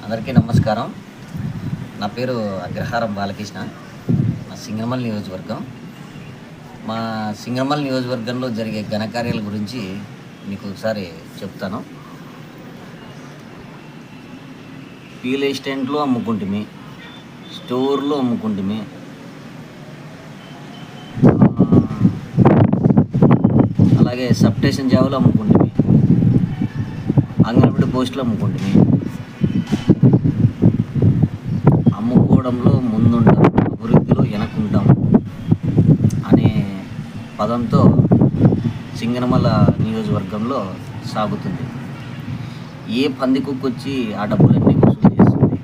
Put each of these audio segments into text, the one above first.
అందరికీ నమస్కారం. నా పేరు అగ్రహారం బాలకృష్ణ. మా సింగనమల నియోజకవర్గం. మా సింగనమల నియోజకవర్గంలో జరిగే ఘనకార్యాల గురించి మీకు ఒకసారి చెప్తాను. రియల్ ఎస్టేట్లో అమ్ముకుంటుమి, స్టోర్లో అమ్ముకుంటుమి, అలాగే సబ్ స్టేషన్ జాబులు అమ్ముకుంటుమి, అంగన్వాడీ పోస్టులు అమ్ముకుంటుమి. అమ్ముకోవడంలో ముందుంటాం, అభివృద్ధిలో వెనకుంటాం అనే పదంతో సింగనమల నియోజకవర్గంలో సాగుతుంది. ఏ పందికొక్కు వచ్చి ఆ డబ్బులన్నీ వసూలు చేస్తుంది,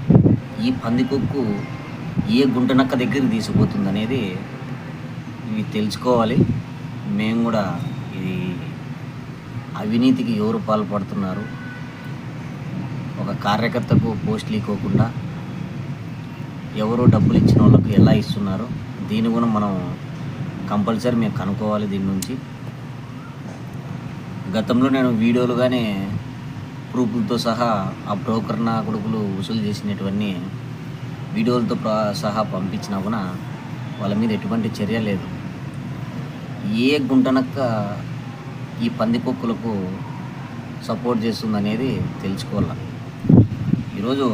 ఈ పందికొక్కు ఏ గుంటనక్క దగ్గరికి తీసుకుపోతుంది అనేది ఇవి తెలుసుకోవాలి. మేము కూడా ఇది అవినీతికి ఎవరు పాల్పడుతున్నారు, ఒక కార్యకర్తకు పోస్టులు ఇవ్వకుండా ఎవరో డబ్బులు ఇచ్చిన వాళ్ళకు ఎలా ఇస్తున్నారు, దీన్ని కూడా మనం కంపల్సరీ మేము కనుక్కోవాలి. దీని నుంచి గతంలో నేను వీడియోలుగానే ప్రూఫ్లతో సహా ఆ బ్రోకర్ నా కొడుకులు వసూలు చేసినటువన్నీ వీడియోలతో సహా పంపించినా కూడా వాళ్ళ మీద ఎటువంటి చర్య లేదు. ఏ గుంటనక్క ఈ పందికొక్కులకు సపోర్ట్ చేస్తుందనేది తెలుసుకోవాలి. ఈరోజు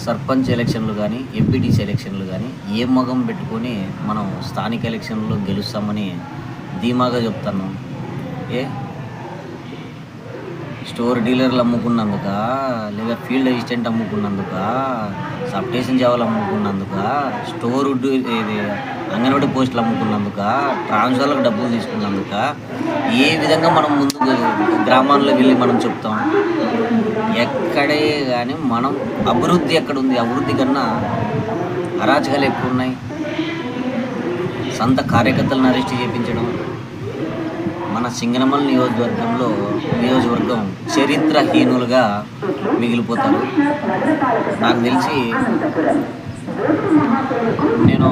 సర్పంచ్ ఎలక్షన్లు కానీ, ఎంపీటీసీ ఎలక్షన్లు కానీ ఏ మగం పెట్టుకొని మనం స్థానిక ఎలక్షన్లో గెలుస్తామని ధీమాగా చెప్తాను. స్టోర్ డీలర్లు అమ్ముకున్నందుక, లేదా ఫీల్డ్ అసిస్టెంట్ అమ్ముకున్నందుక, సబ్ స్టేషన్ జాబులు అమ్ముకున్నందుక, స్టోర్ ఇది అంగన్వాడీ పోస్టులు అమ్ముకున్నందుక, ట్రాన్స్ఫర్లకు డబ్బులు తీసుకున్నందుక ఏ విధంగా మనం ముందుకు గ్రామాల్లో వెళ్ళి మనం చెప్తాం? ఎక్కడే కానీ మనం అభివృద్ధి ఎక్కడుంది? అభివృద్ధి కన్నా అరాచకాలు ఎక్కువ ఉన్నాయి. సొంత కార్యకర్తలను అరెస్ట్ చేయించడం. మన సింగనమల నియోజకవర్గం చరిత్రహీనులుగా మిగిలిపోతారు. నాకు తెలిసి నేను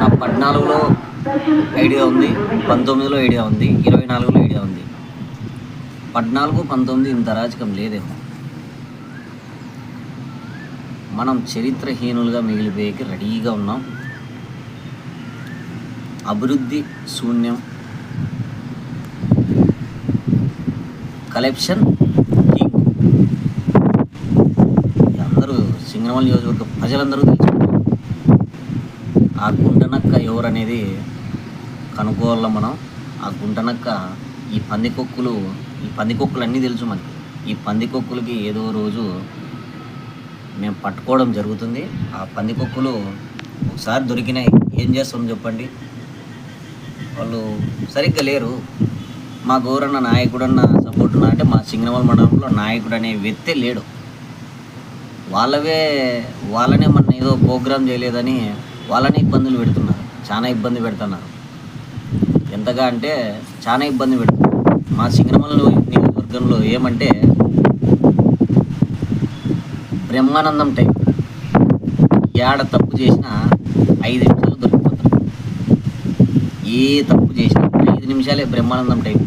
నా 14లో ఐడియా ఉంది, 19లో ఐడియా ఉంది, 24లో ఐడియా ఉంది. 14, 19 ఇంత అరాచకం లేదేమో. మనం చరిత్రహీనులుగా మిగిలిపోయేకి రెడీగా ఉన్నాం. అభివృద్ధి శూన్యం, కలెక్షన్ కింగ్. అందరూ సింగనమల నియోజకవర్గ ప్రజలందరూ తెలుసుకుంటారు. ఆ గుంటనక్క ఎవరనేది కనుక్కోవాల మనం. ఆ గుంటనక్క ఈ పందికొక్కులు అన్నీ తెలుసు మనకి. ఈ పందికొక్కులకి ఏదో రోజు మేము పట్టుకోవడం జరుగుతుంది. ఆ పందికొక్కులు ఒకసారి దొరికినాయి, ఏం చేస్తాం చెప్పండి? వాళ్ళు సరిగ్గా లేరు. మా గౌరన్న నాయకుడన్న సపోర్ట్ అంటే మా సింగనమల మండలంలో నాయకుడు అనే వ్యక్తే లేడు. వాళ్ళనే మన ఏదో ప్రోగ్రాం చేయలేదని వాళ్ళని ఇబ్బందులు పెడుతున్నారు, చాలా ఇబ్బంది పెడుతున్నారు. ఎంతగా అంటే చాలా ఇబ్బంది పెడుతున్నారు. మా సింగనమల నియోజకవర్గంలో ఏమంటే బ్రహ్మానందం టైప్. ఏడ తప్పు చేసినా 5 నిమిషాలు దొరికిపోతారు. ఏ తప్పు చేసినా 5 నిమిషాలే బ్రహ్మానందం టైప్.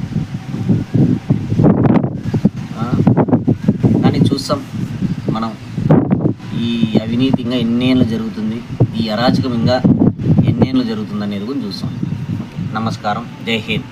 కానీ చూస్తాం మనం ఈ అవినీతి ఇంకా ఎన్నేళ్ళు జరుగుతుంది, ఈ అరాచకం ఇంకా ఎన్నేళ్ళు జరుగుతుంది అనేది కూడా చూస్తాం. నమస్కారం. జై హింద్.